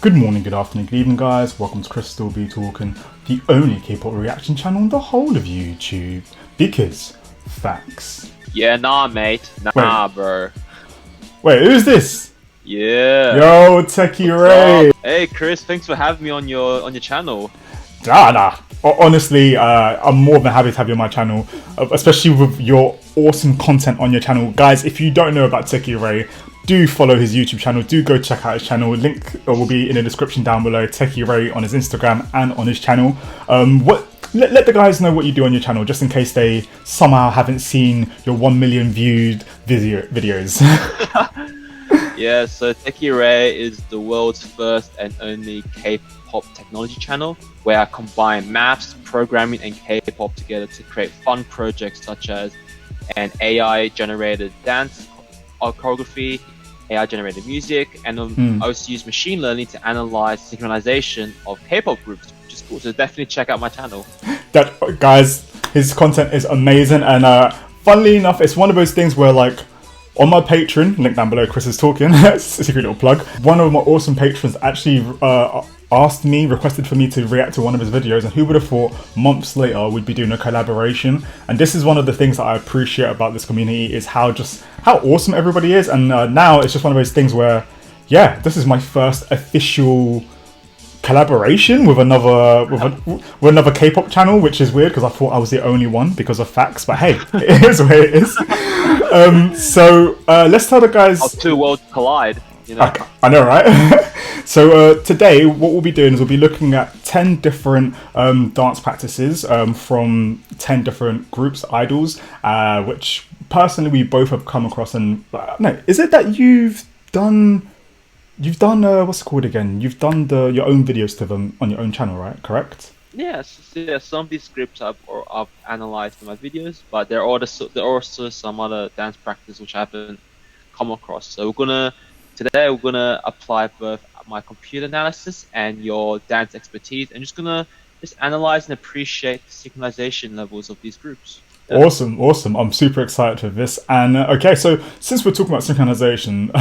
Good morning, good afternoon, good evening, guys. Welcome to ChrisStillBeTalkin, the only K-pop reaction channel on the whole of YouTube. Because facts. Yeah, nah, mate. Nah, bro. Wait, who's this? Yeah. Yo, Techie Ray. Hey, Chris. Thanks for having me on your channel. Nah. Honestly, I'm more than happy to have you on my channel, especially with your awesome content on your channel. Guys, if you don't know about Techie Ray, do follow his YouTube channel. Do go check out his channel. Link will be in the description down below. Techie Ray on his Instagram and on his channel. Let the guys know what you do on your channel, just in case they somehow haven't seen your 1 million viewed videos. Yeah, so Techie Ray is the world's first and only K-pop technology channel where I combine maths, programming, and K-pop together to create fun projects such as an AI-generated dance choreography, AI-generated music, and I also use machine learning to analyze synchronization of K-pop groups, which is cool. So definitely check out my channel. Guys, his content is amazing, and funnily enough, it's one of those things where, like, on my Patreon, link down below, ChrisStillBeTalkin, secret little plug, one of my awesome patrons actually requested for me to react to one of his videos, and who would have thought months later we'd be doing a collaboration. And this is one of the things that I appreciate about this community, is how awesome everybody is. And now it's just one of those things where, yeah, this is my first official collaboration with another K-pop channel, which is weird because I thought I was the only one because of facts, but hey, it is what it is. So let's tell the guys. How two worlds collide, you know? I know, right? So today what we'll be doing is we'll be looking at 10 different dance practices from 10 different groups, idols, which personally we both have come across. And no, is it that you've done what's it called again? You've done your own videos to them on your own channel, right? Correct? Yes, yeah, some of these scripts I've analyzed in my videos, but there are also some other dance practices which I haven't come across. So today we're gonna apply both my computer analysis and your dance expertise, and just analyze and appreciate the synchronization levels of these groups. Yeah. Awesome. I'm super excited for this. And okay, so since we're talking about synchronization,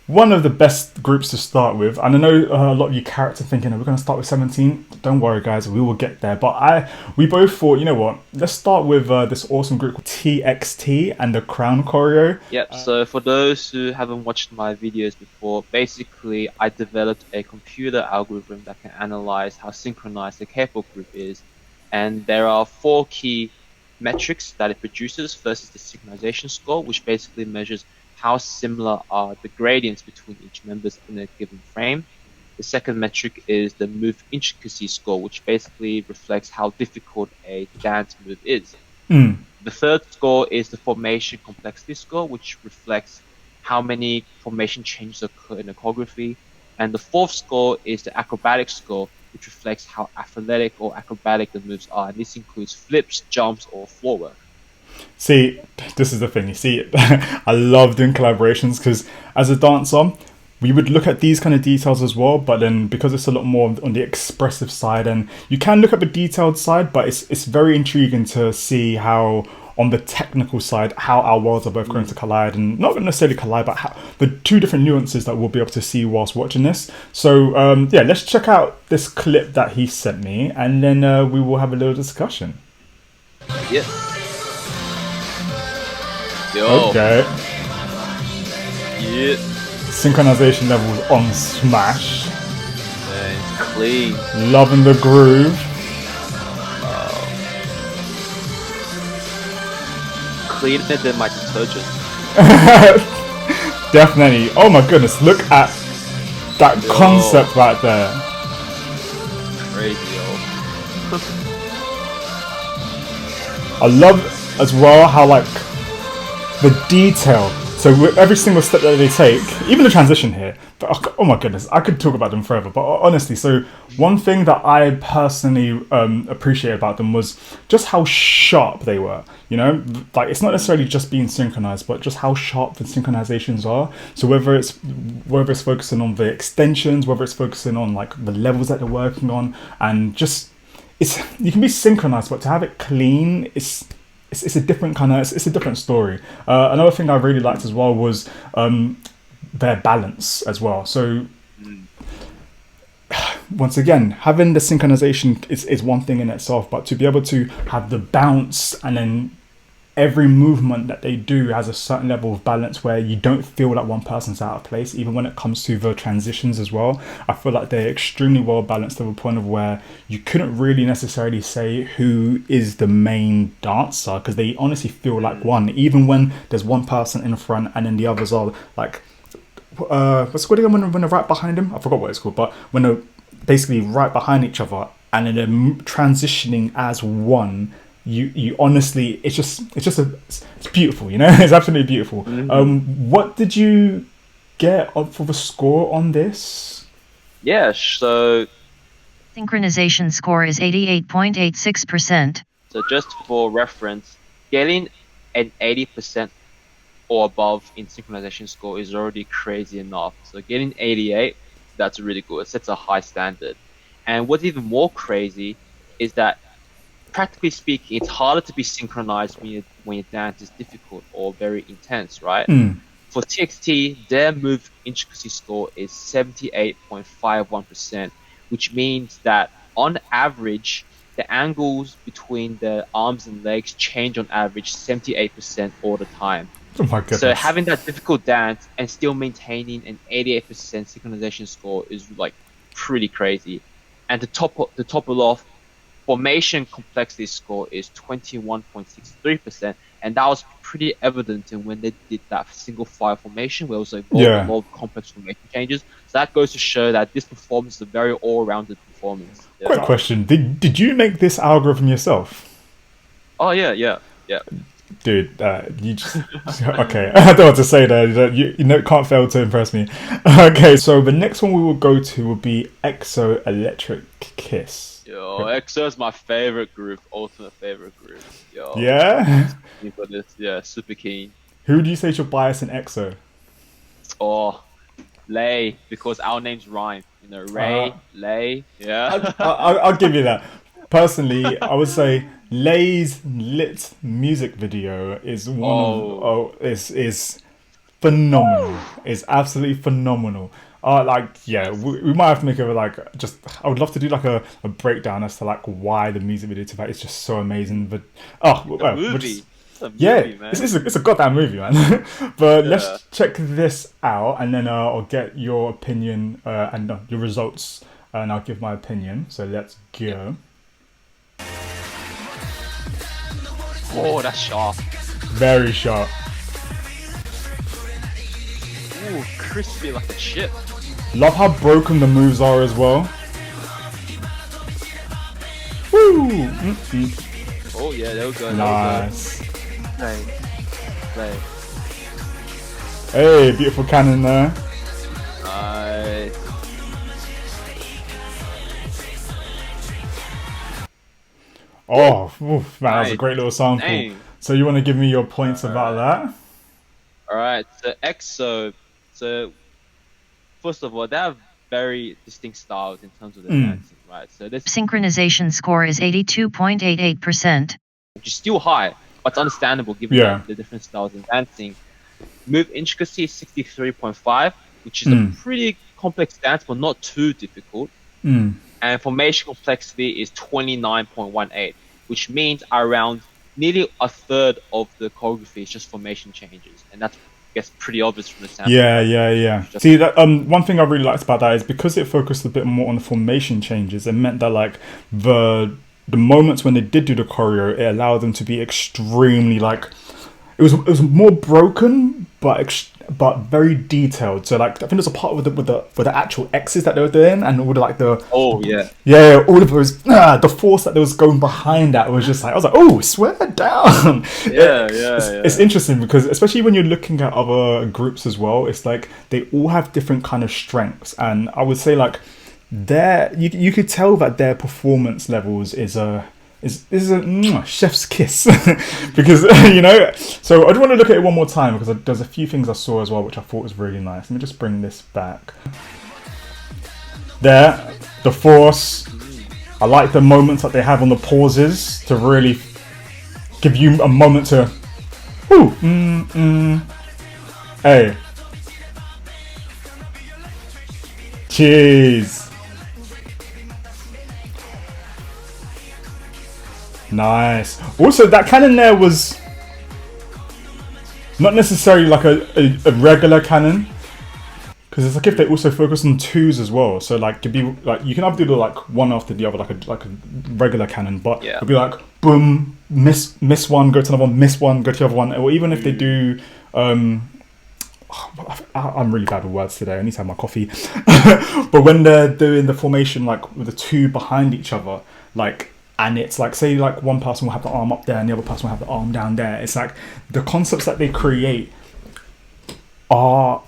one of the best groups to start with, and I know a lot of you character thinking, we're going to start with 17. Don't worry, guys, we will get there. But we both thought, you know what? Let's start with this awesome group called TXT and the Crown choreo. Yep. So for those who haven't watched my videos before, basically I developed a computer algorithm that can analyze how synchronized the K-pop group is, and there are 4 key metrics that it produces. First is the synchronization score, which basically measures how similar are the gradients between each members in a given frame. The second metric is the move intricacy score, which basically reflects how difficult a dance move is. The third score is the formation complexity score, which reflects how many formation changes occur in a choreography. And the fourth score is the acrobatic score, which reflects how athletic or acrobatic the moves are. And this includes flips, jumps, or floor work. See, this is the thing. You see, I love doing collaborations because as a dancer, we would look at these kind of details as well. But then because it's a lot more on the expressive side, and you can look at the detailed side, but it's very intriguing to see how on the technical side, how our worlds are both going to collide, and not necessarily collide, but how the 2 different nuances that we'll be able to see whilst watching this. So yeah, let's check out this clip that he sent me, and then we will have a little discussion. Yeah. Yo. Okay. Yeah. Synchronization levels on smash. Man, clean. Loving the groove. Cleaner than my detergent. Definitely. Oh my goodness, look at that concept right there. Crazy, yo. I love as well how, like, the detail. So with every single step that they take, even the transition here, but oh my goodness, I could talk about them forever. But honestly, so one thing that I personally appreciate about them was just how sharp they were. You know, like, it's not necessarily just being synchronized, but just how sharp the synchronizations are. So whether it's focusing on the extensions, whether it's focusing on like the levels that they're working on, and just you can be synchronized, but to have it clean, it's a different kind of, it's a different story. Another thing I really liked as well was their balance as well. So once again, having the synchronization is one thing in itself, but to be able to have the bounce and then every movement that they do has a certain level of balance where you don't feel like one person's out of place, even when it comes to the transitions as well. I feel like they're extremely well balanced to the point of where you couldn't really necessarily say who is the main dancer, because they honestly feel like one, even when there's one person in front and then the others are like, what's it called again when they're right behind him? I forgot what it's called, but when they're basically right behind each other and then they're transitioning as one, you honestly, it's beautiful, you know. It's absolutely beautiful. What did you get for the score on this? Yeah, so Synchronization score is 88.86%. So just for reference, getting an 80% or above in synchronization score is already crazy enough. So getting 88, that's really good. It sets a high standard. And what's even more crazy is that, practically speaking, it's harder to be synchronized when your dance is difficult or very intense, right? For TXT, their move intricacy score is 78.51%, which means that on average, the angles between the arms and legs change on average 78% all the time. Oh my goodness. So having that difficult dance and still maintaining an 88% synchronization score is like pretty crazy. And to top it off, formation complexity score is 21.63%, and that was pretty evident in when they did that single file formation, where it was a lot of complex formation changes. So that goes to show that this performance is a very all-rounded performance. Yeah. Quick question: Did you make this algorithm yourself? Oh yeah. Dude, you just okay. I don't know what to say there. You can't fail to impress me. Okay, so the next one we will go to will be EXO Electric Kiss. Yo, EXO is my favorite group, ultimate favorite group. Yo, yeah. Yeah, super keen. Who do you say is your bias in EXO? Oh, Lay, because our names rhyme. You know, Ray, Lay. Yeah. I'll give you that. Personally, I would say Lay's lit music video is is phenomenal. It's absolutely phenomenal. We might have to make I would love to do like a breakdown as to like why the music video to that is just so amazing. But movie. Man. It's a goddamn movie, man. But let's check this out, and then I'll get your opinion and your results, and I'll give my opinion. So let's go. Oh, that's sharp. Very sharp. Ooh, crispy like a chip. Love how broken the moves are as well. Woo! Oh yeah, there we go. Nice. Play. Hey, beautiful cannon there. Nice. Oh, man, that was a great little sample. Dang. So you want to give me your points about that? Alright, so EXO, first of all, they have very distinct styles in terms of the dancing, right? So this Synchronization score is 82.88%. which is still high, but it's understandable given the different styles in dancing. Move intricacy is 63.5, which is a pretty complex dance, but not too difficult. And formation complexity is 29.18, which means around nearly a third of the choreography is just formation changes, and that's, I guess, pretty obvious from the sample. Yeah. See, that one thing I really liked about that is because it focused a bit more on the formation changes. It meant that like the moments when they did do the choreo, it allowed them to be extremely like it was more broken, but very detailed. So like I think there's a part with the actual X's that they were doing, and all the like the all of those the force that was going behind that was just like I was like, oh, swear down. It's interesting because especially when you're looking at other groups as well, it's like they all have different kind of strengths, and I would say like you could tell that their performance levels is a chef's kiss because you know. So I just want to look at it one more time because there's a few things I saw as well which I thought was really nice. Let me just bring this back. There, the force. I like the moments that they have on the pauses to really give you a moment to. Hey. Cheese. Nice. Also, that cannon there was not necessarily like a regular cannon, because it's like if they also focus on twos as well. So like it'd be like you can either do like one after the other, like a regular cannon, but it'd be like boom, miss one, go to another one, miss one, go to the other one, or even if they do. I'm really bad with words today. I need to have my coffee. But when they're doing the formation like with the two behind each other, like, and it's like, say like one person will have the arm up there and the other person will have the arm down there. It's like the concepts that they create are,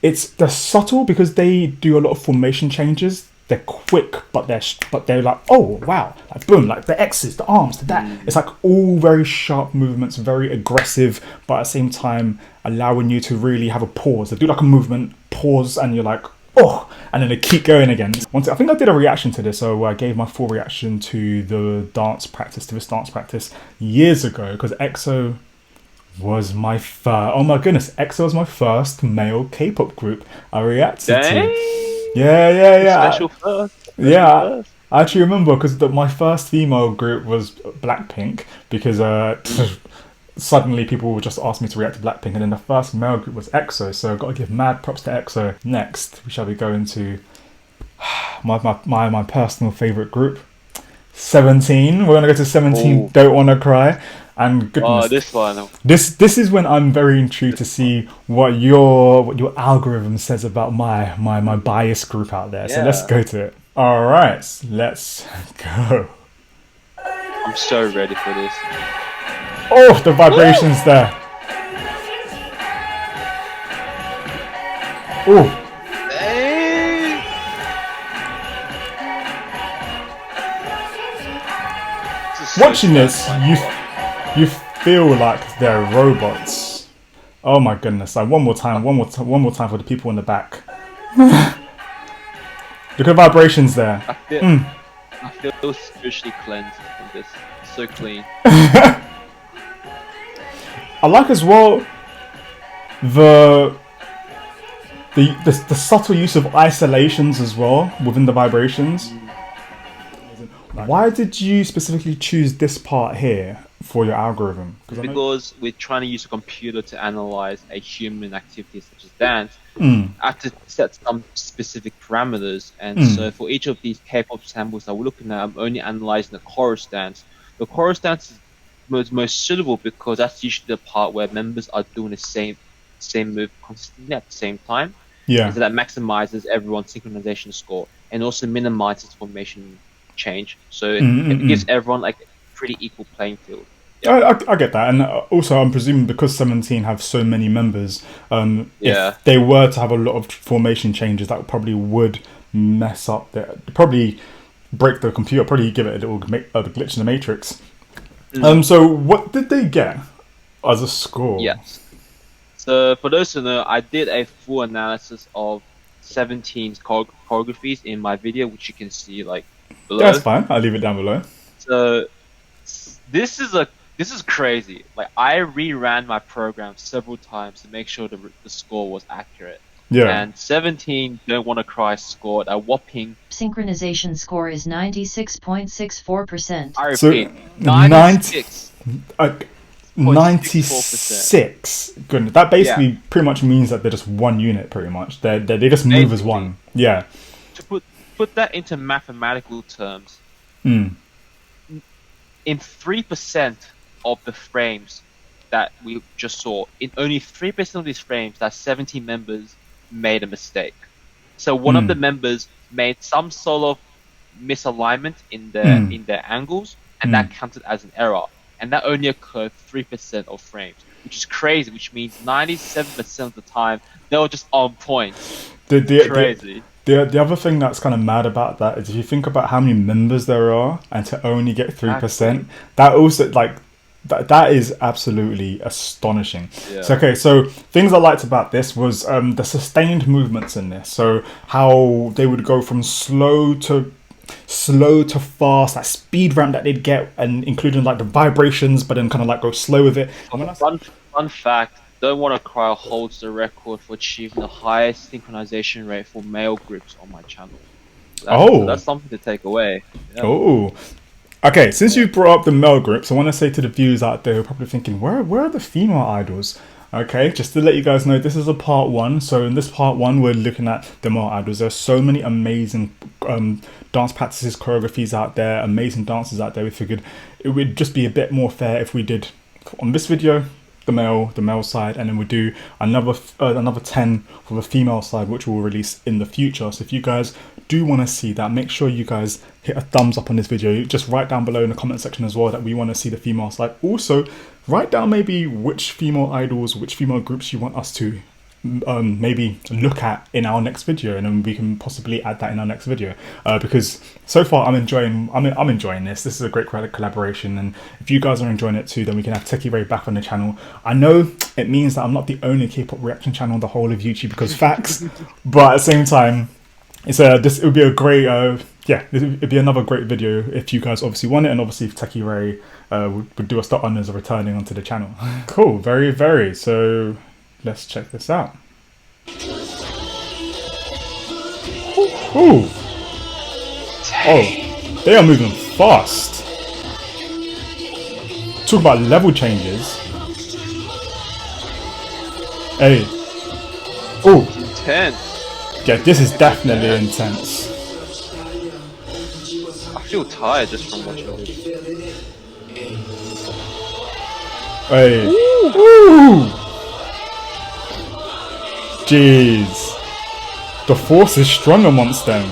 they're subtle because they do a lot of formation changes. They're quick, but they're like, oh wow, like boom, like the X's, the arms, the that. It's like all very sharp movements, very aggressive, but at the same time allowing you to really have a pause. They do like a movement, pause, and you're like, oh, and then they keep going again. I think I did a reaction to this, so I gave my full reaction to this dance practice years ago, because EXO was my first. Oh my goodness, EXO was my first male K-pop group I reacted to. Yeah. Special first. I actually remember because my first female group was Blackpink, because suddenly people would just ask me to react to Blackpink, and then the first male group was EXO. So I've got to give mad props to EXO. Next, we shall be going to my personal favorite group, 17. We're gonna go to 17. Don't Wanna Cry. And goodness, this one. This is when I'm very intrigued to see what your algorithm says about my bias group out there. So let's go to it. All right, let's go. I'm so ready for this. Oh, the vibrations there. Oh. Watching this, you feel like they're robots. Oh my goodness! Like one more time for the people in the back. Look at vibrations there. I feel spiritually cleansed from this. It's so clean. I like as well the subtle use of isolations as well within the vibrations. Why did you specifically choose this part here for your algorithm? Because we're trying to use a computer to analyze a human activity such as dance. I have to set some specific parameters, and so for each of these K-pop samples that we're looking at, I'm only analyzing the chorus dance. The chorus dance is most suitable because that's usually the part where members are doing the same move consistently at the same time. Yeah. So that maximizes everyone's synchronization score and also minimizes formation change. So it gives everyone like a pretty equal playing field. I get that, and also I'm presuming because 17 have so many members, if they were to have a lot of formation changes, that probably would mess up probably break the computer, probably give it a little glitch in the matrix. So what did they get as a score? Yes. So for those who know, I did a full analysis of 17's choreographies in my video, which you can see like below. That's fine. I'll leave it down below. So this is crazy. Like I reran my program several times to make sure the score was accurate. Yeah. And 17 Don't Wanna Cry scored a whopping. Synchronization score is 96.64%. I repeat, so 96. Goodness, that basically pretty much means that they're just one unit. Pretty much, they just move as one. Yeah. To put that into mathematical terms, Mm. in 3% of the frames that we just saw, in only 3% of these frames, that 17 members made a mistake. So one of the members made some sort of misalignment in their angles, and that counted as an error. And that only occurred 3% of frames, which is crazy. Which means 97% of the time they were just on point. Crazy. The other thing that's kind of mad about that is if you think about how many members there are, and to only get 3%, that also like that is absolutely astonishing. Yeah. So things I liked about this was the sustained movements in this. So how they would go from slow to fast, that speed ramp that they'd get, and including like the vibrations, but then kind of like go slow with it. Fun fact: Don't Wanna Cry holds the record for achieving the highest synchronization rate for male groups on my channel. That's something to take away. Yeah. Oh, Okay, since you brought up the male groups, I want to say to the viewers out there who are probably thinking, where are the female idols? Okay, just to let you guys know, this is a part one. So in this part one, we're looking at the male idols. There's so many amazing dance practices, choreographies out there, amazing dancers out there. We figured it would just be a bit more fair if we did on this video the male side, and then we do another 10 for the female side, which we'll release in the future. So if you guys do want to see that, make sure you guys hit a thumbs up on this video. Just write down below in the comment section as well that we want to see the female side. Also write down maybe which female idols, which female groups you want us to maybe look at in our next video, and then we can possibly add that in our next video, because so far I'm enjoying this. This is a great collaboration, and if you guys are enjoying it too, then we can have Techie Ray back on the channel. I know it means that I'm not the only K-pop reaction channel on the whole of YouTube because facts, but at the same time, it would be a great it'd be another great video if you guys obviously want it, and obviously if Techie Ray would do us the honors of returning onto the channel. Cool, very. So let's check this out. Ooh. Oh, they are moving fast. Talk about level changes. Hey. Oh. Intense. Yeah, this is definitely intense. I feel tired just from watching this. Hey. Ooh. Jeez. The force is strong amongst them.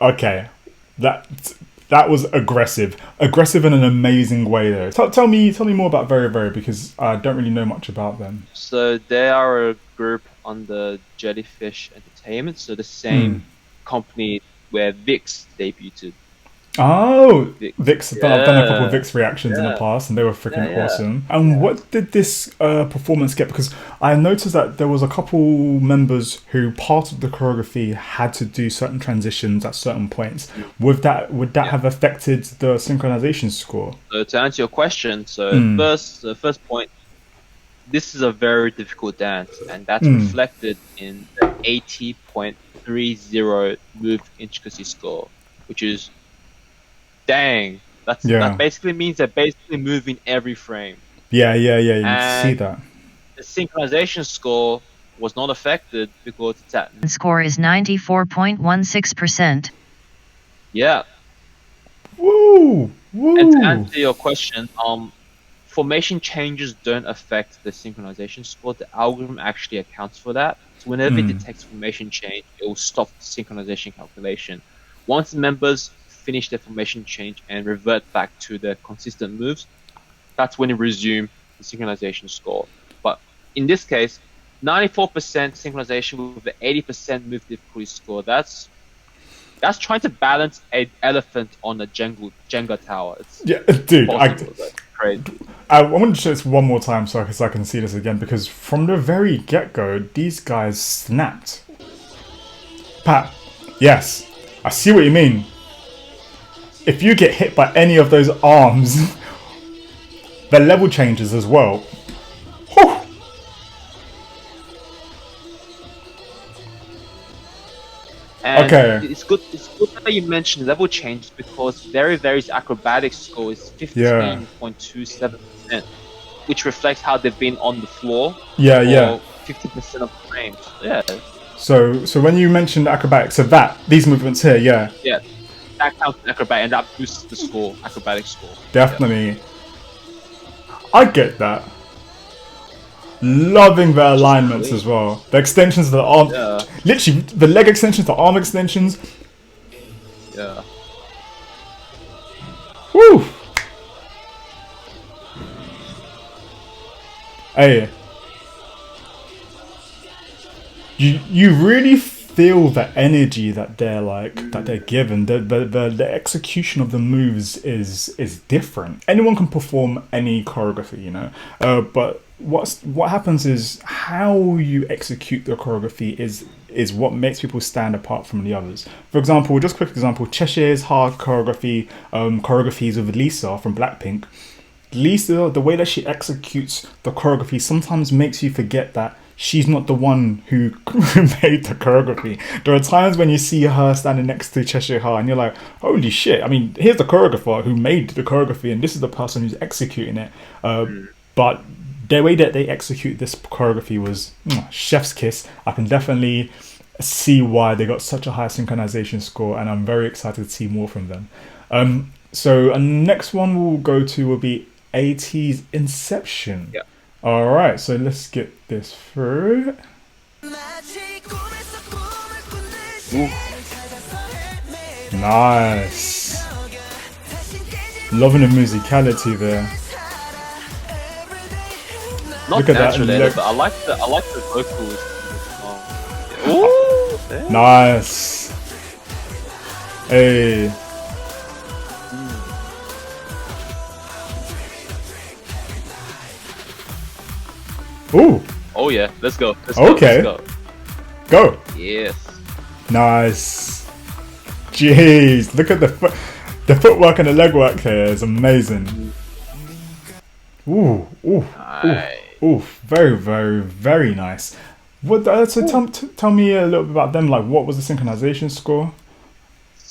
Okay. That was aggressive in an amazing way though. Tell me more about Very, because I don't really know much about them. So they are a group under Jellyfish Entertainment, so the same company where VIXX debuted. Oh, VIXX. VIXX. I've done a couple of VIXX reactions in the past, and they were freaking awesome. And what did this performance get? Because I noticed that there was a couple members who part of the choreography had to do certain transitions at certain points. Would that have affected the synchronization score? So to answer your question, the first point, this is a very difficult dance, and that's reflected in the 80.30 move intricacy score, which is dang. That basically means they're basically moving every frame. Yeah. You see that. The synchronization score was not affected because it's at score is 94.16%. Yeah. Woo! And to answer your question, formation changes don't affect the synchronization score. The algorithm actually accounts for that. So whenever it detects formation change, it will stop the synchronization calculation. Once the members finish their formation change and revert back to the consistent moves, that's when it resumes the synchronization score. But in this case, 94% synchronization with the 80% move difficulty score, that's trying to balance an elephant on a Jenga tower. Dude, crazy. I want to show this one more time so I can see this again, because from the very get-go, these guys snapped. Pat, yes, I see what you mean. If you get hit by any of those arms, the level changes as well. Whew. And okay. It's good that you mentioned level changes, because Very's acrobatic score is 15.27%, which reflects how they've been on the floor. Yeah. 50% of the frames. Yeah. So when you mentioned acrobatic, so these movements here, yeah. Yeah. That counts as acrobatic, and that boosts the score, acrobatic score. Definitely. Yeah. I get that. Loving the alignments as well. The extensions of the arm. Yeah. Literally, the leg extensions, the arm extensions. Yeah. Woo! Hey. You really feel the energy that they're given. The execution of the moves is different. Anyone can perform any choreography, you know. But what happens is how you execute the choreography is what makes people stand apart from the others. For example, just a quick example, Cheshire's hard choreographies with Lisa from Blackpink. Lisa, the way that she executes the choreography sometimes makes you forget that she's not the one who made the choreography. There are times when you see her standing next to Cheshire Ha and you're like, holy shit, I mean, here's the choreographer who made the choreography and this is the person who's executing it. But the way that they execute this choreography was chef's kiss. I can definitely see why they got such a high synchronization score, and I'm very excited to see more from them. So next one we'll go to will be ATEEZ Inception. Yeah. All right, so let's get this through. Ooh. Nice. Loving the musicality there. Not Look at that naturally, look. but I like the vocals. Ooh, yeah. Nice. Hey. Ooh. Oh yeah, let's go. Okay. Let's Go. Yes. Nice. Jeez, look at the footwork and the legwork here is amazing. Ooh, ooh, Nice. ooh, very, very, very nice. What? So tell me a little bit about them. Like, what was the synchronization score?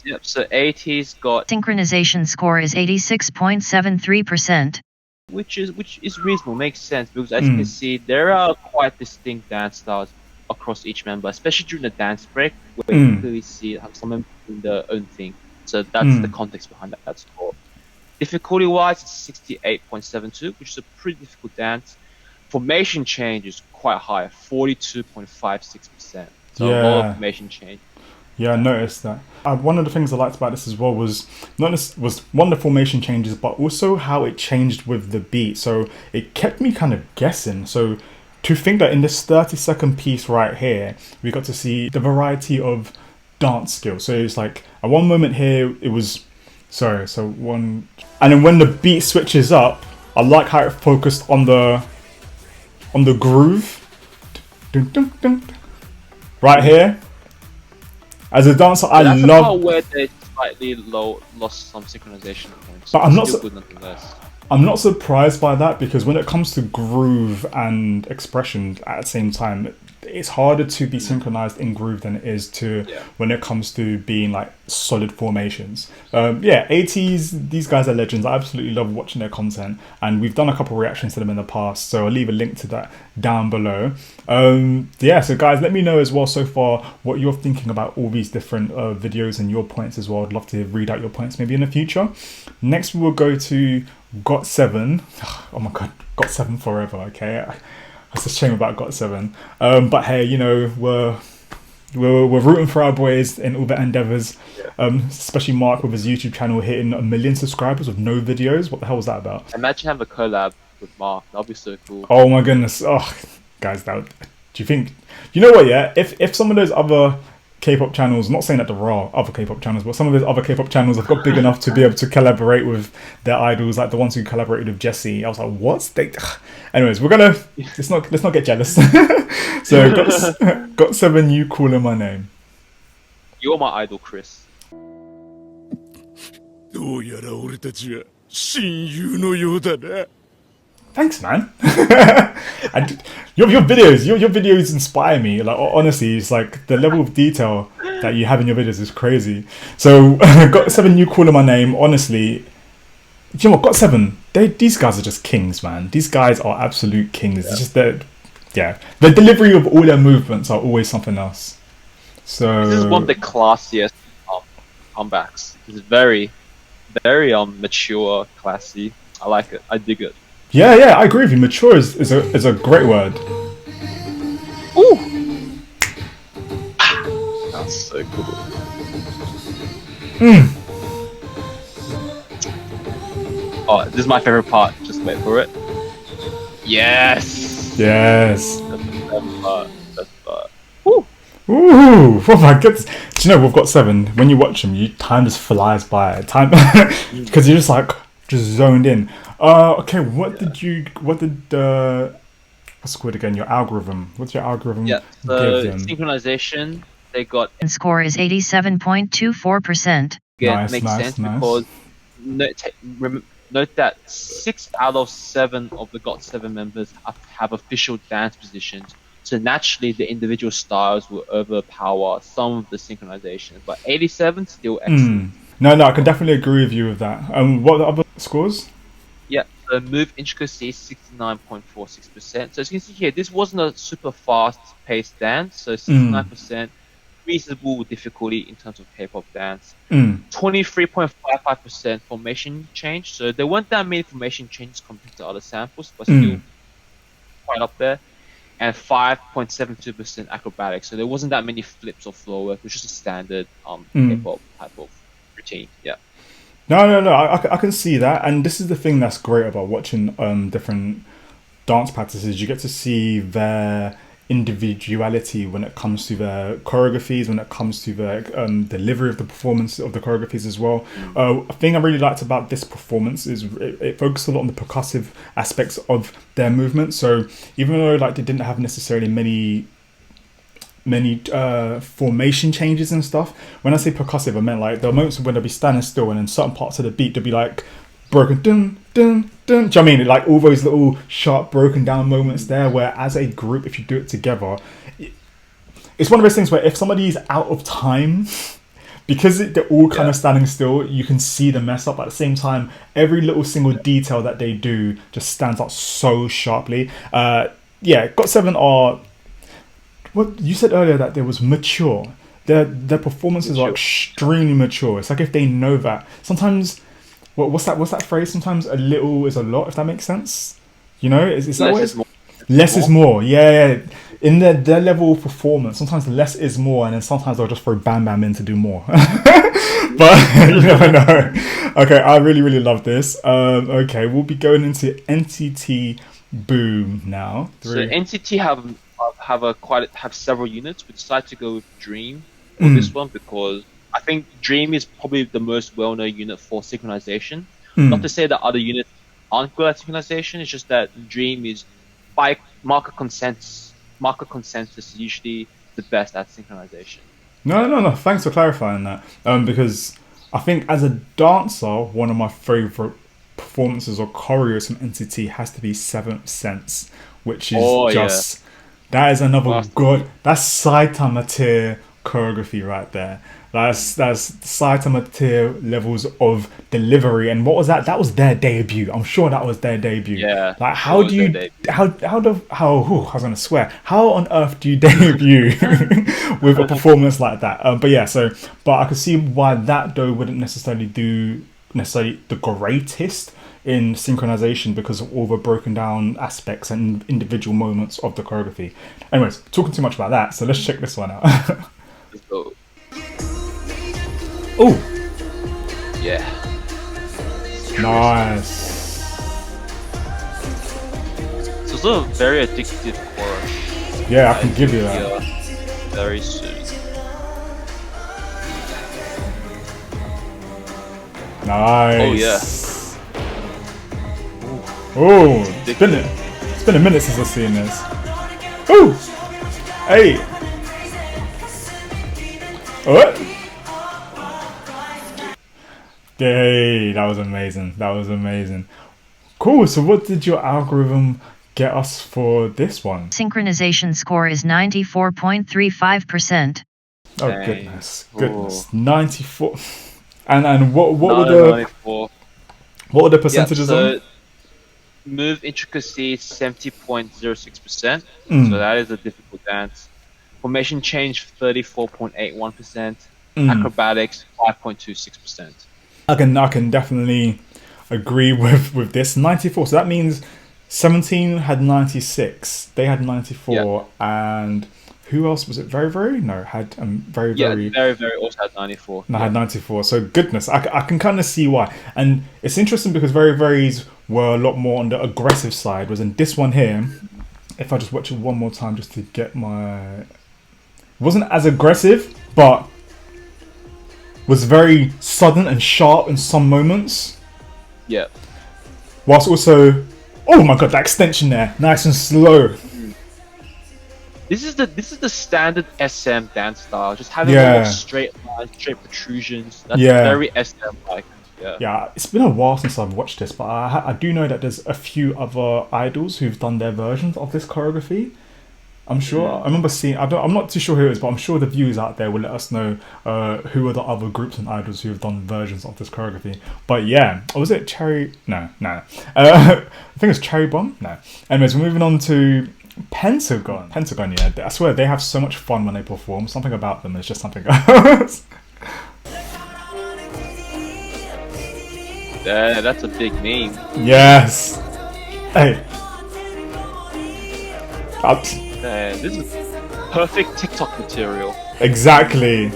Yep. So ATEEZ got, Synchronization score is 86.73%. which is reasonable, makes sense, because as you can see, there are quite distinct dance styles across each member, especially during the dance break, where you clearly see some members doing their own thing. So that's the context behind that score. Difficulty-wise, it's 68.72, which is a pretty difficult dance. Formation change is quite high, 42.56%. So a lot of formation change. Yeah, I noticed that. One of the things I liked about this as well was one of the formation changes, but also how it changed with the beat. So it kept me kind of guessing. So to think that in this 30-second piece right here, we got to see the variety of dance skills. So it's like at one moment here, it was and then when the beat switches up, I like how it focused on the groove. Dun, dun, dun. Right here. As a dancer, I That's love. That's the part where they slightly lost some synchronization points. But I'm not still good nonetheless. I'm not surprised by that, because when it comes to groove and expression at the same time, it's harder to be synchronized in groove than it is to when it comes to being like solid formations. ATEEZ, these guys are legends. I absolutely love watching their content, and we've done a couple reactions to them in the past, so I'll leave a link to that down below. So guys, let me know as well so far what you're thinking about all these different videos and your points as well. I'd love to read out your points maybe in the future. Next we will go to GOT7. Oh my god, GOT7 forever. Okay, that's a shame about GOT7. But hey, you know, we're rooting for our boys in all their endeavors. Especially Mark with his YouTube channel hitting 1 million subscribers with no videos. What the hell was that about? Imagine having a collab with Mark. That'd be so cool. Oh my goodness. Oh, guys, do you think? You know what? Yeah, if some of those other K-pop channels, not saying that there are other K-pop channels, but some of those other K-pop channels have got big enough to be able to collaborate with their idols, like the ones who collaborated with Jessie. I was like, what? Anyways, let's not get jealous. So GOT7, you calling my name. You're my idol, Chris. Thanks, man. And your videos inspire me. Like, honestly, it's like the level of detail that you have in your videos is crazy. So GOT7, you calling my name. Honestly, you know what, GOT7, these guys are just kings, man. These guys are absolute kings. It's just that, the delivery of all their movements are always something else. So This is one of the classiest comebacks. It's very, very mature, classy. I like it. I dig it. Yeah, I agree with you. Mature is a great word. Ooh! That's so cool. Oh, this is my favorite part. Just wait for it. Yes! Yes. That's the part. That's the part. Woo! Ooh, oh my goodness. Do you know, we've got 7. When you watch them, time just flies by. Time, because you're just zoned in. Okay, what's it called again? Your algorithm. What's your algorithm? Yeah, so synchronization, they got... And score is 87.24%. Again, makes sense because note that 6 out of 7 of the GOT7 members have official dance positions, So naturally, the individual styles will overpower some of the synchronization. But 87 still excellent. No, I can definitely agree with you with that. What are the other scores? Yeah, the move intricacy is 69.46%. So as you can see here, this wasn't a super fast-paced dance. So 69%, reasonable difficulty in terms of K-pop dance. 23.55% formation change. So there weren't that many formation changes compared to other samples, but still quite up there. And 5.72% acrobatics. So there wasn't that many flips or floor work. It was just a standard K-pop type of routine. Yeah. No, I can see that, and this is the thing that's great about watching different dance practices. You get to see their individuality when it comes to their choreographies, when it comes to their delivery of the performance of the choreographies as well. A thing I really liked about this performance is it focused a lot on the percussive aspects of their movement. So even though like they didn't have necessarily many formation changes and stuff. When I say percussive, I meant like there are moments when they'll be standing still and in certain parts of the beat they'll be like broken dun dun dun. Do you know what I mean? Like all those little sharp broken down moments there where as a group, if you do it together, it's one of those things where if somebody's out of time, because they're all kind of standing still, you can see the mess up. At the same time, every little single detail that they do just stands out so sharply. GOT7 are... What you said earlier that there was mature. Their performances are extremely mature. It's like if they know that. Sometimes, what's that phrase? Sometimes a little is a lot. If that makes sense, you know, is that what it's more? Less is more. Yeah. In their level of performance, sometimes less is more, and then sometimes they'll just throw Bam Bam in to do more. But you never know. Okay, I really love this. Okay, we'll be going into NCT Boom now. So NCT have several units. We decided to go with Dream for this one because I think Dream is probably the most well-known unit for synchronization. Not to say that other units aren't good at synchronization. It's just that Dream is, by market consensus, is usually the best at synchronization. No. Thanks for clarifying that. Because I think as a dancer, one of my favorite performances or choreos from NCT has to be Seventh Sense, which is that is another good. That's Saitama tier choreography right there. That's Saitama tier levels of delivery. And what was that? That was their debut. I'm sure that was their debut. Yeah. Like how do you I was gonna swear. How on earth do you debut with a performance like that? But I could see why that though wouldn't necessarily do the greatest in synchronization because of all the broken down aspects and individual moments of the choreography. Anyways, talking too much about that, so let's check this one out. Let's go. Oh! Yeah. Nice. So it's a very addictive chorus. Yeah, I can give you that. Very soon. Nice. Oh yeah. Oh, it's been a minute since I've seen this. Oh, hey. What? Hey, that was amazing. Cool. So, what did your algorithm get us for this one? Synchronization score is 94.35%. Oh goodness, 94. And what were the percentages on? Move intricacy 70.06%. So that is a difficult dance. Formation change 34.81%. Acrobatics 5.26%. I can definitely agree with this. 94. So that means 17 had 96. They had 94, and who else was it? Very? No, had very. Yeah, very also had 94. No, had 94. So goodness, I can kind of see why. And it's interesting because Very's were a lot more on the aggressive side. Was in this one here. If I just watch it one more time, just to get my, it wasn't as aggressive, but was very sudden and sharp in some moments. Yeah. Whilst also, oh my god, that extension there, nice and slow. This is the standard SM dance style, just having a lot of straight lines, straight protrusions. That's very SM like. Yeah, it's been a while since I've watched this, but I do know that there's a few other idols who've done their versions of this choreography. I'm sure. I remember seeing. I'm not too sure who it is, but I'm sure the viewers out there will let us know who are the other groups and idols who have done versions of this choreography. But yeah, or was it Cherry? No. I think it's Cherry Bomb. No. Anyways, we're moving on to Pentagon. Pentagon, yeah. I swear they have so much fun when they perform. Something about them is just something else. That's a big name. Yes. Hey. This is perfect TikTok material. Exactly.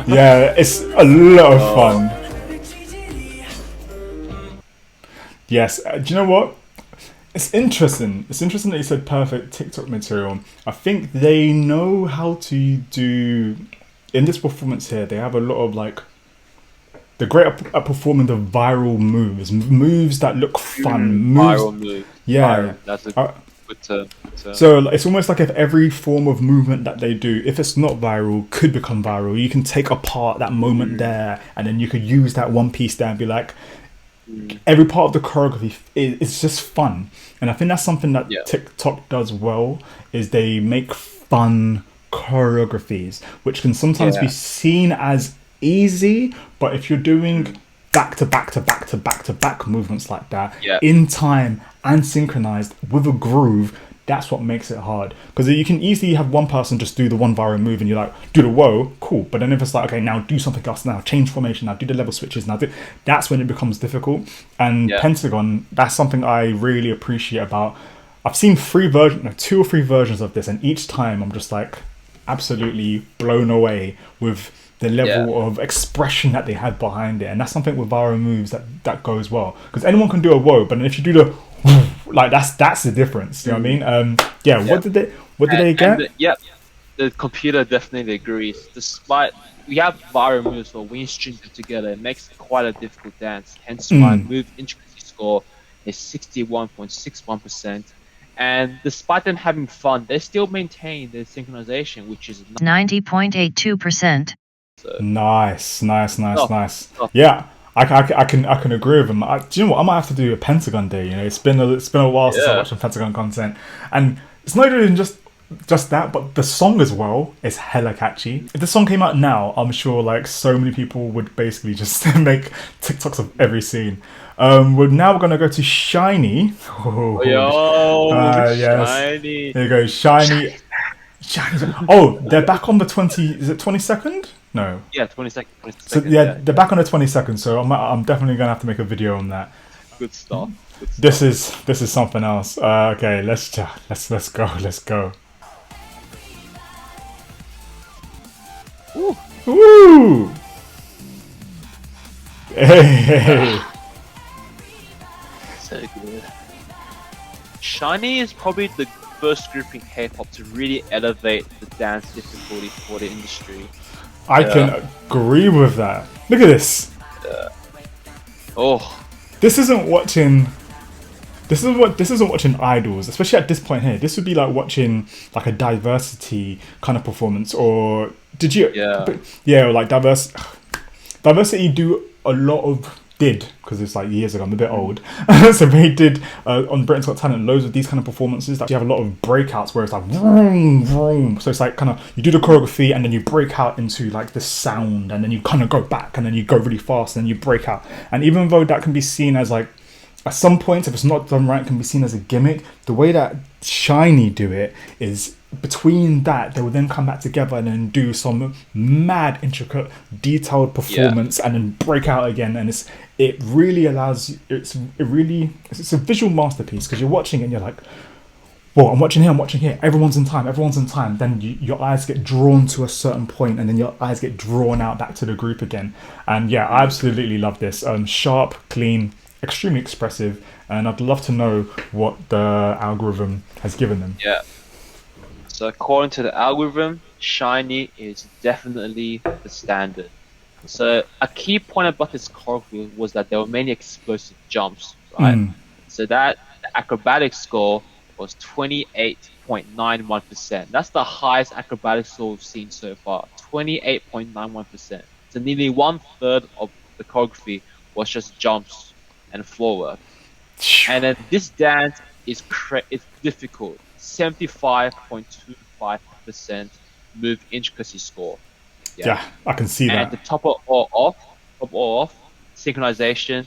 Yeah, it's a lot of fun. Yes, do you know what? It's interesting. It's interesting that you said perfect TikTok material. I think they know how to do, in this performance here, they have a lot of like, they're great at performing the viral moves that look fun. Viral moves. Yeah. Viral. That's a good term. So it's almost like if every form of movement that they do, if it's not viral, could become viral. You can take apart that moment there, and then you could use that one piece there and be like, every part of the choreography is just fun. And I think that's something that TikTok does well, is they make fun choreographies, which can sometimes be seen as easy, but if you're doing back to back movements like that in time and synchronized with a groove, that's what makes it hard. Because you can easily have one person just do the one viral move and you're like, do the whoa, cool. But then if it's like, okay, now do something else, now change formation, now do the level switches, that's when it becomes difficult. And Pentagon, that's something I really appreciate about. I've seen 2 or 3 versions of this, and each time I'm just like absolutely blown away with the level of expression that they had behind it. And that's something with viral moves that goes well. Because anyone can do a whoa, but then if you do the like, that's the difference. You know what I mean? What did they get? The computer definitely agrees. Despite we have viral moves, but when you string them together, it makes it quite a difficult dance. Hence why move intricacy score is 61.61%. And despite them having fun, they still maintain their synchronization, which is 90.82%. So. Nice. Yeah, I can agree with him. Do you know what? I might have to do a Pentagon day. You know, it's been a while since I watched some Pentagon content, and it's not even just that, but the song as well is hella catchy. If the song came out now, I'm sure like so many people would basically just make TikToks of every scene. We're gonna go to SHINee. Yes. SHINee. There you go, SHINee. Oh, they're back on the 22nd? No. Yeah, 22nd. So they're back on the 22nd. So I'm definitely gonna have to make a video on that. Good stuff. This is something else. Okay, let's go. Woo! Hey. So good. SHINee is probably the first group in K-pop to really elevate the dance difficulty for the industry. I can agree with that. Look at this. This isn't watching idols, especially at this point here. This would be like watching like a diversity kind of performance, or did you? Or like diversity do a lot of because it's like years ago. I'm a bit old, so they did on Britain's Got Talent loads of these kind of performances. Like you have a lot of breakouts where it's like vroom, vroom. So it's like kind of you do the choreography and then you break out into like the sound, and then you kind of go back and then you go really fast and then you break out. And even though that can be seen as like, at some points, if it's not done right, it can be seen as a gimmick. The way that SHINee do it is between that, they will then come back together and then do some mad, intricate, detailed performance and then break out again. And it really allows, it's a visual masterpiece, because you're watching it and you're like, well, I'm watching here, everyone's in time. Then your eyes get drawn to a certain point, and then your eyes get drawn out back to the group again. And yeah, I absolutely love this. Sharp, clean, extremely expressive, and I'd love to know what the algorithm has given them. So according to the algorithm, SHINee is definitely the standard. So a key point about this choreography was that there were many explosive jumps, right? So that the acrobatic score was 28.91%. That's the highest acrobatic score we've seen so far, 28.91%. So nearly 1/3 of the choreography was just jumps and floor work. And then this dance is it's difficult. 75.25% move intricacy score. Yeah, I can see and that. to top it all off, synchronization.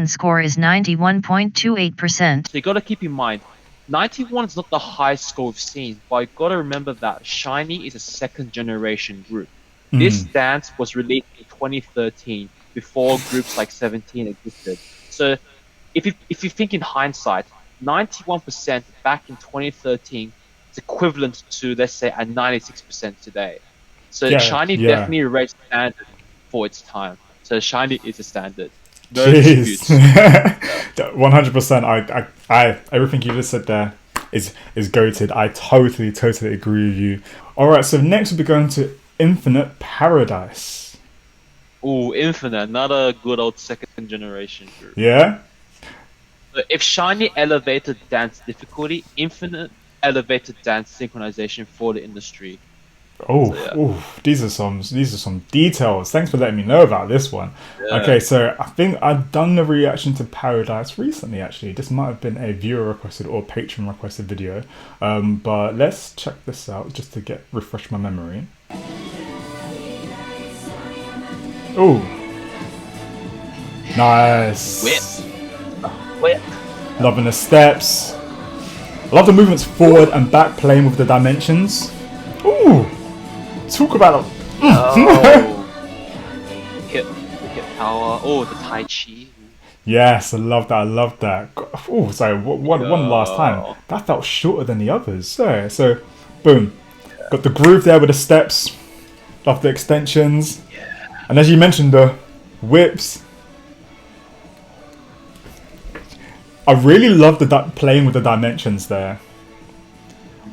Score is 91.28%. So you got to keep in mind, 91 is not the highest score we've seen, but you got to remember that SHINee is a second generation group. This dance was released in 2013 before groups like 17 existed. So if you think in hindsight, 91% back in 2013 is equivalent to, let's say, a 96% today. So SHINee definitely raised standard for its time. So SHINee is a standard. No disputes. 100%. I everything you just said there is goated. I totally agree with you. All right, so next we'll be going to Infinite Paradise. Ooh, Infinite, another good old second generation group. Yeah. So if SHINee elevated dance difficulty, Infinite elevated dance synchronization for the industry. These are some details. Thanks for letting me know about this one. Okay, so I think I've done the reaction to Paradise recently. Actually, this might have been a viewer requested or patron requested video. But let's check this out just to refresh my memory. Oh, nice. Whip. Loving the steps. Love the movements forward and back, playing with the dimensions. Ooh. Talk about it. Hip power. Oh, the Tai Chi. Yes, I love that. Oh, sorry, one last time. That felt shorter than the others. So boom. Got the groove there with the steps. Love the extensions. And as you mentioned, the whips. I really love the playing with the dimensions there.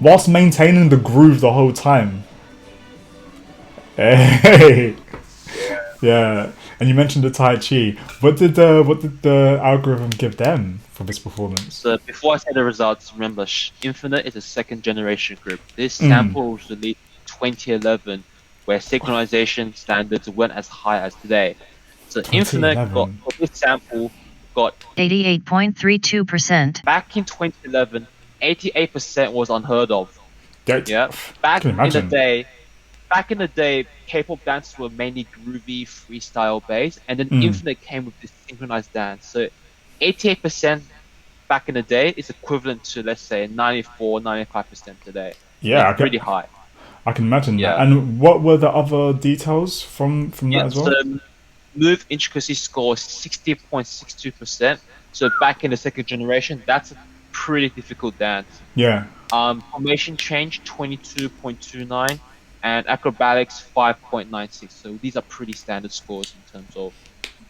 Whilst maintaining the groove the whole time. Hey, yeah, and you mentioned the Tai Chi. What did the algorithm give them for this performance? So before I say the results, remember, Infinite is a second generation group. This sample was released in 2011, where synchronization standards weren't as high as today. So Infinite got this sample got 88.32%. Back in 2011, 88% was unheard of. Yeah, back in the day, K-pop dances were mainly groovy, freestyle based, and then Infinite came with this synchronized dance. So 88% back in the day is equivalent to, let's say, 94, 95% today. Yeah, it's pretty high. I can imagine that. And what were the other details from that as well? So move intricacy score is 60.62%. So back in the second generation, that's a pretty difficult dance. Yeah. Formation change 22.29. And acrobatics 5.96. So these are pretty standard scores in terms of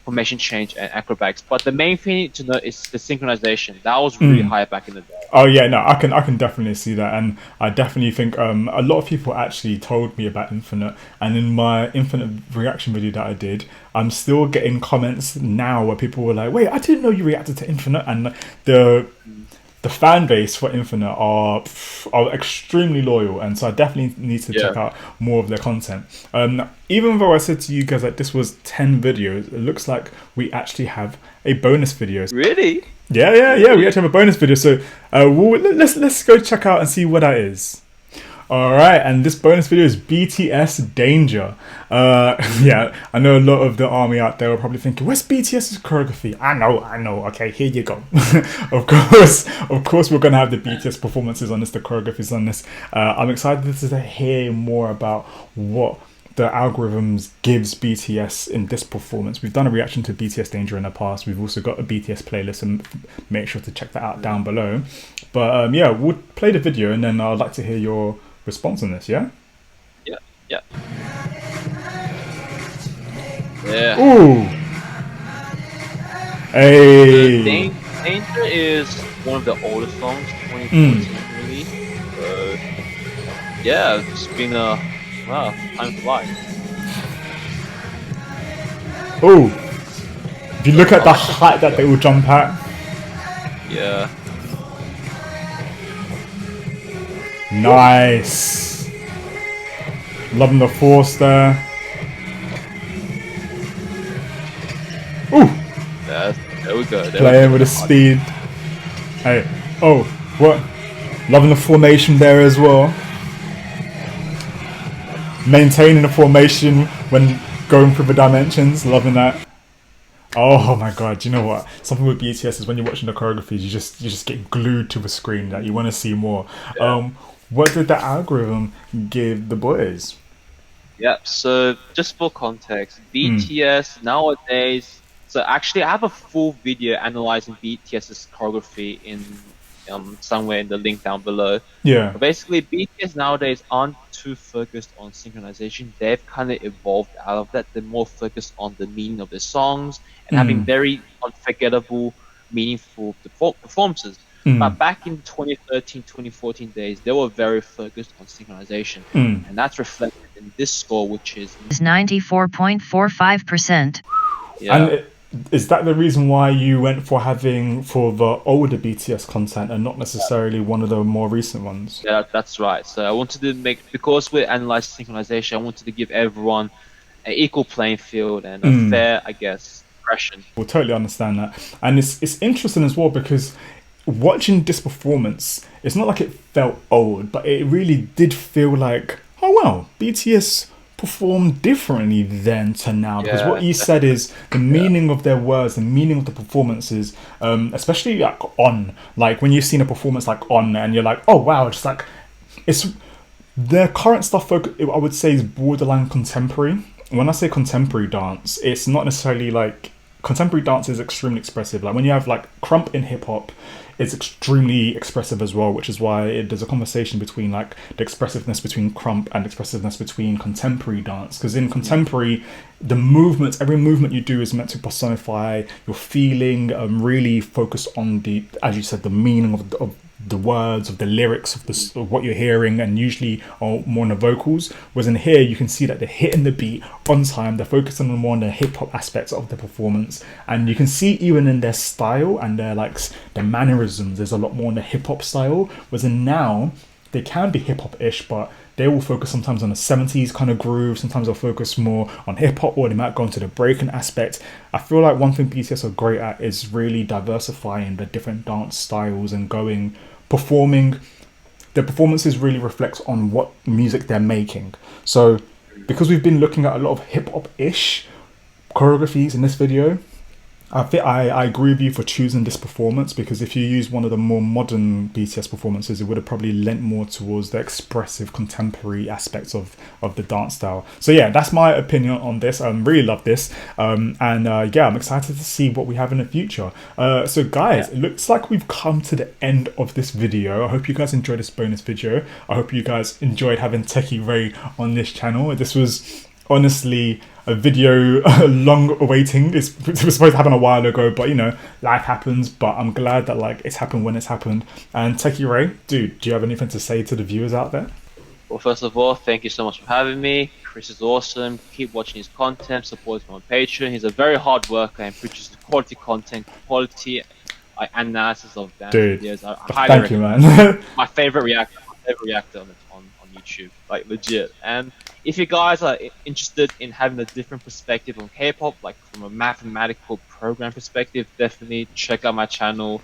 formation change and acrobatics. But the main thing to note is the synchronization. That was really high back in the day. Oh yeah, no, I can definitely see that, and I definitely think a lot of people actually told me about Infinite, and in my Infinite reaction video that I did, I'm still getting comments now where people were like, "Wait, I didn't know you reacted to Infinite," and the fan base for Infinite are extremely loyal, and so I definitely need to check out more of their content. Even though I said to you guys that this was 10 videos, it looks like we actually have a bonus video. Really? Yeah. We actually have a bonus video, so let's go check out and see what that is. Alright, and this bonus video is BTS Danger. Yeah, I know a lot of the army out there are probably thinking, where's BTS's choreography? I know. Okay, here you go. Of course we're gonna have the BTS performances on this, the choreographies on this. I'm excited to hear more about what the algorithms gives BTS in this performance. We've done a reaction to BTS Danger in the past. We've also got a BTS playlist, and make sure to check that out down below. But yeah, we'll play the video, and then I'd like to hear your response on this. Yeah. Ooh. Hey. Danger is one of the oldest songs, 2014 release. Yeah, it's been a time flies. Oh, if you look at the height that they will jump at. Yeah. Nice. Loving the force there. Ooh, Yes, there we go. playing with the speed. Hey, oh, what? Loving the formation there as well. Maintaining the formation when going through the dimensions. Loving that. Oh my god, you know what? Something with BTS is when you're watching the choreographies, you just get glued to the screen, that you want to see more. Yeah. What did the algorithm give the boys? Yep. So just for context, BTS nowadays. So actually, I have a full video analyzing BTS's choreography in somewhere in the link down below. Yeah. But basically, BTS nowadays aren't too focused on synchronization. They've kind of evolved out of that. They're more focused on the meaning of their songs and having very unforgettable, meaningful performances. But back in 2013, 2014 days, they were very focused on synchronization. And that's reflected in this score, which is 94.45%. Yeah. And is that the reason why you went for the older BTS content and not necessarily one of the more recent ones? Yeah, that's right. So I wanted to because we're analyzing synchronization, I wanted to give everyone an equal playing field and a fair, I guess, impression. We'll totally understand that. And it's interesting as well because watching this performance, it's not like it felt old, but it really did feel like, oh wow, BTS performed differently then to now, because what you said is the meaning of their words, the meaning of the performances, especially like when you've seen a performance like On and you're like, oh wow, just like it's their current stuff, I would say, is borderline contemporary. When I say contemporary dance, it's not necessarily like contemporary dance is extremely expressive. Like when you have like krump in hip hop, it's extremely expressive as well, which is why there's a conversation between like the expressiveness between krump and expressiveness between contemporary dance. Because in contemporary, the movements, every movement you do is meant to personify your feeling, really focus on the, as you said, the meaning of the words, of the lyrics, of what you're hearing, and usually are more on the vocals. Whereas in here, you can see that they're hitting the beat on time, they're focusing on more on the hip hop aspects of the performance, and you can see even in their style and their mannerisms, there's a lot more on the hip hop style. Whereas in now, they can be hip hop ish, but they will focus sometimes on the 70s kind of groove, sometimes they'll focus more on hip hop, or they might go into the breaking aspect. I feel like one thing BTS are great at is really diversifying the different dance styles and performing. Their performances really reflect on what music they're making. So because we've been looking at a lot of hip hop ish choreographies in this video, I agree with you for choosing this performance, because if you use one of the more modern BTS performances, it would have probably lent more towards the expressive contemporary aspects of the dance style. So yeah, that's my opinion on this. I really love this, and yeah, I'm excited to see what we have in the future. So guys, it looks like we've come to the end of this video. I hope you guys enjoyed this bonus video. I hope you guys enjoyed having Techie Ray on this channel. This was honestly a video long awaiting. It was supposed to happen a while ago, but you know, life happens. But I'm glad that like it's happened when it's happened. And Techie Ray, dude, do you have anything to say to the viewers out there? Well, first of all, thank you so much for having me. Chris is awesome. Keep watching his content, support him on Patreon. He's a very hard worker and produces quality content, quality analysis of dance videos. I highly recommend. Thank you, man. My favorite reactor on YouTube, like legit. And if you guys are interested in having a different perspective on K-pop, like from a mathematical program perspective, definitely check out my channel.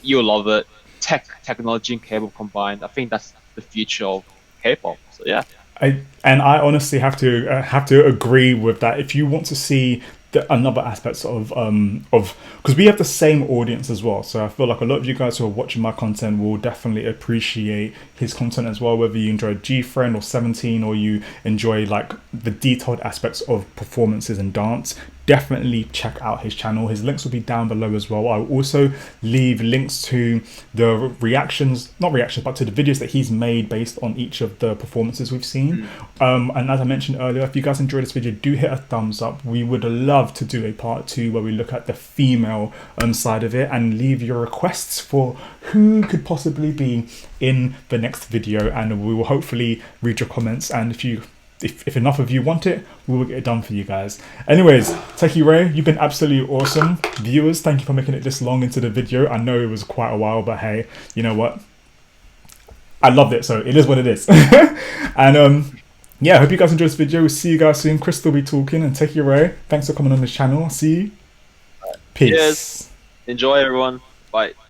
You'll love it. Technology and K-pop combined. I think that's the future of K-pop. So yeah. I honestly have to agree with that. If you want to see another aspects of because we have the same audience as well, so I feel like a lot of you guys who are watching my content will definitely appreciate his content as well, whether you enjoy G-Friend or 17 or you enjoy like the detailed aspects of performances and dance. Definitely check out his channel. His links will be down below as well. I'll also leave links to the not reactions, but to the videos that he's made based on each of the performances we've seen. And as I mentioned earlier, if you guys enjoyed this video, do hit a thumbs up. We would love to do a part 2 where we look at the female side of it and leave your requests for who could possibly be in the next video, and we will hopefully read your comments, and if enough of you want it, we will get it done for you guys. Anyways, Techie Ray, you've been absolutely awesome. Viewers, thank you for making it this long into the video. I know it was quite a while, but hey, you know what? I loved it, so it is what it is. And yeah, I hope you guys enjoyed this video. We'll see you guys soon. ChrisStillBeTalkin and Techie Ray, thanks for coming on this channel. See you Peace. Cheers. Enjoy, everyone. Bye.